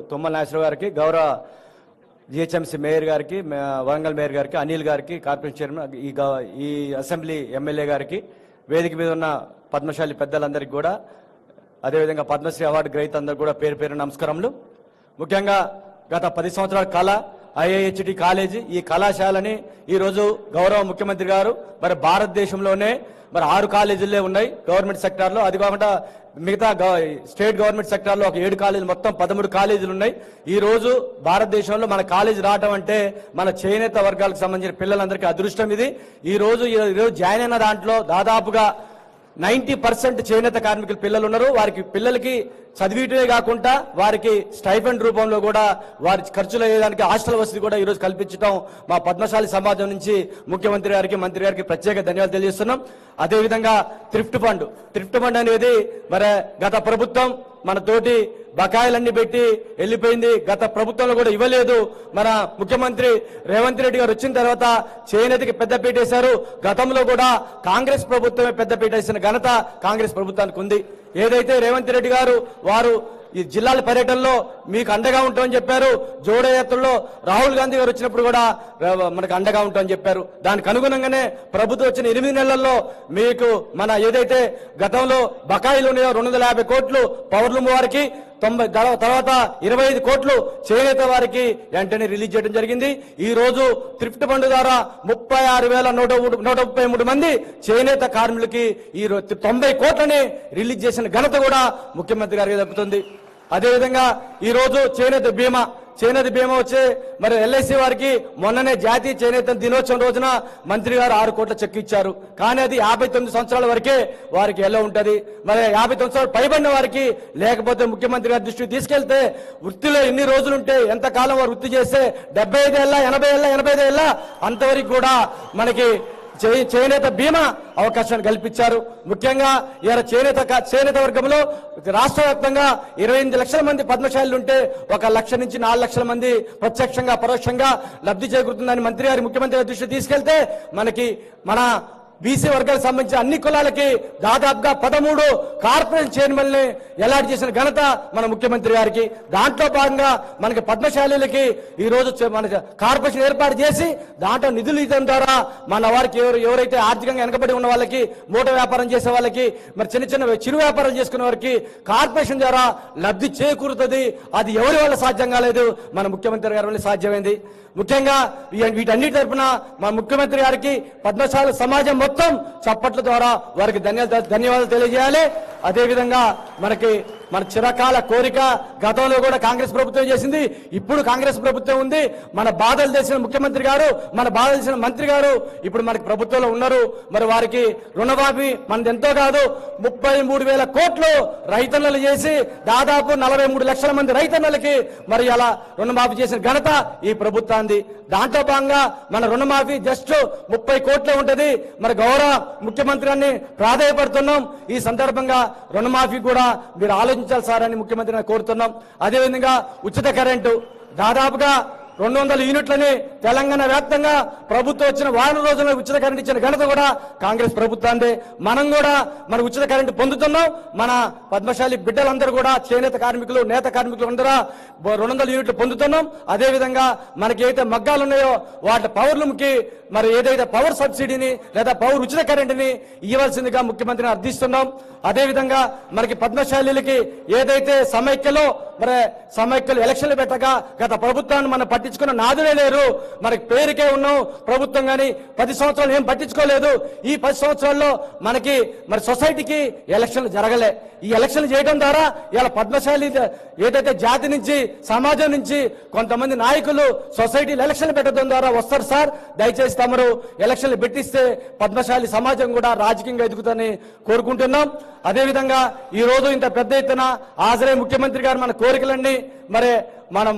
తుమ్మల నాగేశ్వరరావు గారికి, గౌరవ GHMC mayor గారికి, వరంగల్ మేయర్ గారికి, అనిల్ గారికి, కార్పొరేషన్ చైర్మన్, ఈ అసెంబ్లీ ఎమ్మెల్యే గారికి, వేదిక మీద ఉన్న పద్మశాలి పెద్దలందరికీ కూడా, అదేవిధంగా పద్మశ్రీ అవార్డు గ్రహీత అందరికీ కూడా పేరు పేరు నమస్కారములు. ముఖ్యంగా గత 10 సంవత్సరాల కళ IIHT కాలేజీ, ఈ కళాశాలని ఈరోజు గౌరవ ముఖ్యమంత్రి గారు మరి భారతదేశంలోనే మరి 6 కాలేజీలే ఉన్నాయి గవర్నమెంట్ సెక్టార్లో. అది కాకుండా మిగతా స్టేట్ గవర్నమెంట్ సెక్టార్లో ఒక 7 కాలేజీలు, మొత్తం 13 కాలేజీలు ఉన్నాయి. ఈ రోజు భారతదేశంలో మన కాలేజీ రావడం అంటే మన చేనేత వర్గాలకు సంబంధించిన పిల్లలందరికీ అదృష్టం ఇది. ఈ రోజు జాయిన్ అయిన దాంట్లో దాదాపుగా 90% చేనేత కార్మికుల పిల్లలు ఉన్నారు. వారికి పిల్లలకి చదివిటమే కాకుండా వారికి స్టైఫండ్ రూపంలో కూడా వారి ఖర్చులు అయ్యేదానికి హాస్టల్ వసతి కూడా ఈరోజు కల్పించడం మా పద్మశాలి సమాజం నుంచి ముఖ్యమంత్రి గారికి, మంత్రి గారికి ప్రత్యేక ధన్యవాదాలు తెలియజేస్తున్నాం. అదేవిధంగా థ్రిఫ్ట్ ఫండ్ అనేది మరి గత ప్రభుత్వం మన తోటి బకాయిలన్నీ పెట్టి వెళ్ళిపోయింది. గత ప్రభుత్వంలో కూడా ఇవ్వలేదు. మన ముఖ్యమంత్రి రేవంత్ రెడ్డి గారు వచ్చిన తర్వాత చేనేతకి పెద్దపీట వేశారు. గతంలో కూడా కాంగ్రెస్ ప్రభుత్వమే పెద్దపీట వేసిన ఘనత కాంగ్రెస్ ప్రభుత్వానికి ఉంది. ఏదైతే రేవంత్ రెడ్డి గారు వారు ఈ జిల్లాల పర్యటనలో మీకు అండగా ఉంటామని చెప్పారు. జోడో యాత్రలో రాహుల్ గాంధీ గారు వచ్చినప్పుడు కూడా మనకు అండగా ఉంటామని చెప్పారు. దానికి అనుగుణంగానే ప్రభుత్వం వచ్చిన 8 నెలల్లో మీకు మన ఏదైతే గతంలో బకాయిలు ఉన్నాయో 250 కోట్లు పవర్లూమ్ వారికి, 90 తర్వాత 25 కోట్లు చేనేత వారికి వెంటనే రిలీజ్ చేయడం జరిగింది. ఈ రోజు థ్రిఫ్ట్ ఫండ్ ద్వారా 36,133 మంది చేనేత కార్మికులకి ఈ 90 కోట్లని రిలీజ్ చేసిన ఘనత కూడా ముఖ్యమంత్రి గారికి దక్కుతుంది. అదేవిధంగా ఈ రోజు చేనేత బీమా వచ్చే మరి LIC వారికి మొన్ననే జాతీయ చేనేత దినోత్సవం రోజున మంత్రి గారు 6 కోట్ల చెక్ ఇచ్చారు. కానీ అది 59 సంవత్సరాల వరకే వారికి ఎలా ఉంటది. మరి 59 సంవత్సరాలు పైబడిన వారికి లేకపోతే ముఖ్యమంత్రి గారి దృష్టికి తీసుకెళ్తే వృత్తిలో ఎన్ని రోజులుంటే ఎంతకాలం వారు వృత్తి చేస్తే 75 ఏళ్ళ 80 ఏళ్ళ 85 ఏళ్ళ అంతవరకు కూడా మనకి చేనేత బీమా అవకాశాన్ని కల్పించారు. ముఖ్యంగా ఇలా చేనేత వర్గంలో రాష్ట్ర వ్యాప్తంగా 28 లక్షల మంది పద్మశాలీలు ఉంటే 1 లక్ష నుంచి 4 లక్షల మంది ప్రత్యక్షంగా పరోక్షంగా లబ్ధి చేకూరుతుందని మంత్రి గారి, ముఖ్యమంత్రి గారి దృష్టి తీసుకెళ్తే మనకి మన బీసీ వర్గాలకు సంబంధించిన అన్ని కులాలకి దాదాపుగా 13 కార్పొరేషన్ చైర్మన్ని అలాట్ చేసిన ఘనత మన ముఖ్యమంత్రి గారికి. దాంట్లో భాగంగా మనకి పద్మశాలీలకి ఈ రోజు మన కార్పొరేషన్ ఏర్పాటు చేసి దాంట్లో నిధులు ఇవ్వడం ద్వారా మన వారికి ఎవరైతే ఆర్థికంగా వెనకబడి ఉన్న వాళ్ళకి, మూట వ్యాపారం చేసే వాళ్ళకి, మరి చిరు వ్యాపారం చేసుకునే వారికి కార్పొరేషన్ ద్వారా లబ్ధి చేకూరుతుంది. అది ఎవరి వల్ల సాధ్యం కాలేదు, మన ముఖ్యమంత్రి గారి వల్ల సాధ్యమైంది. ముఖ్యంగా వీటన్నిటి తరఫున మన ముఖ్యమంత్రి గారికి పద్మశాలి సమాజం మొత్తం చప్పట్ల ద్వారా వారికి ధన్యవాదాలు తెలియజేయాలి. అదేవిధంగా మన చిరకాల కోరిక గతంలో కూడా కాంగ్రెస్ ప్రభుత్వం చేసింది, ఇప్పుడు కాంగ్రెస్ ప్రభుత్వం ఉంది. మన బాధలు తెలిసిన ముఖ్యమంత్రి గారు, మన బాధలు తెలిసిన మంత్రి గారు ఇప్పుడు మనకి ప్రభుత్వంలో ఉన్నారు. మరి వారికి రుణమాఫీ మనది ఎంతో కాదు 33,000 కోట్లు రైతన్నలు చేసి దాదాపు 43 లక్షల మంది రైతన్నలకి మరి అలా రుణమాఫీ చేసిన ఘనత ఈ ప్రభుత్వాన్ని. దాంట్లో భాగంగా మన రుణమాఫీ జస్ట్ 30 కోట్లే ఉంటది. మరి గౌరవ ముఖ్యమంత్రి గారిని ప్రాధాయపడుతున్నాం. ఈ సందర్భంగా రుణమాఫీ కూడా మీరు ఆలోచించాలి సార్ అని ముఖ్యమంత్రిని కోరుతున్నాం. అదేవిధంగా ఉచిత కరెంటు దాదాపుగా 200 యూనిట్లని తెలంగాణ వ్యాప్తంగా ప్రభుత్వం వచ్చిన వారం రోజుల్లో ఉచిత కరెంట్ ఇచ్చిన ఘనత కూడా కాంగ్రెస్ ప్రభుత్వాన్ని. మనం కూడా మన ఉచిత కరెంటు పొందుతున్నాం. మన పద్మశాలి బిడ్డలందరూ కూడా చేనేత కార్మికులు, నేత కార్మికులు అందరూ 200 యూనిట్లు పొందుతున్నాం. అదేవిధంగా మనకి ఏదైతే మగ్గాలు ఉన్నాయో వాటి పవర్లూమ్కి మరి ఏదైతే పవర్ సబ్సిడీని లేదా పవర్ ఉచిత కరెంటుని ఇవ్వాల్సిందిగా ముఖ్యమంత్రిని అర్థిస్తున్నాం. అదేవిధంగా మనకి పద్మశాలీలకి ఏదైతే సమైక్యలో ఎలక్షన్లు పెట్టగా గత ప్రభుత్వాన్ని మనం పట్టించుకున్న నాదులే లేరు. మనకి పేరుకే ఉన్నాం ప్రభుత్వం, కానీ 10 సంవత్సరాలు ఏం పట్టించుకోలేదు. ఈ 10 సంవత్సరాల్లో మనకి మరి సొసైటీకి ఎలక్షన్లు జరగలే. ఈ ఎలక్షన్లు చేయడం ద్వారా ఇలా పద్మశాలి ఏదైతే జాతి నుంచి, సమాజం నుంచి కొంతమంది నాయకులు సొసైటీలు ఎలక్షన్లు పెట్టడం ద్వారా వస్తారు సార్. దయచేసి తమరు ఎలక్షన్లు పెట్టిస్తే పద్మశాలి సమాజం కూడా రాజకీయంగా ఎదుగుతుందని కోరుకుంటున్నాం. అదేవిధంగా ఈ రోజు ఇంత పెద్ద ఎత్తున హాజరై ముఖ్యమంత్రి గారు మన కోరికలన్నీ మరి మన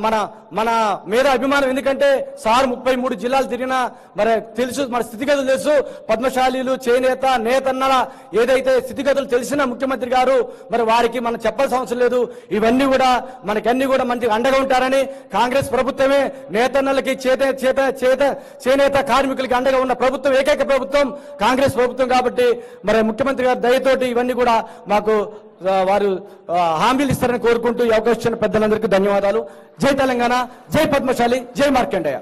మీద అభిమానం. ఎందుకంటే సార్ 33 జిల్లాలు తిరిగినా మరి తెలుసు, మన స్థితిగతులు తెలుసు. పద్మశాలీలు, చేనేత, నేతన్నల ఏదైతే స్థితిగతులు తెలిసిన ముఖ్యమంత్రి గారు మరి వారికి మనం చెప్పాల్సిన అవసరం లేదు. ఇవన్నీ కూడా మనకన్నీ కూడా మంచి అండగా ఉంటారని కాంగ్రెస్ ప్రభుత్వమే నేతన్నలకి, చేనేత కార్మికులకి అండగా ఉన్న ప్రభుత్వం, ఏకైక ప్రభుత్వం కాంగ్రెస్ ప్రభుత్వం. కాబట్టి మరి ముఖ్యమంత్రి గారి దయతోటి ఇవన్నీ కూడా మాకు వారు హామీలు ఇస్తారని కోరుకుంటూ ఈ అవకాశం ఇచ్చిన పెద్దలందరికీ ధన్యవాదాలు. జై తెలంగాణ, జై పద్మశాలి, జై మార్కండేయ.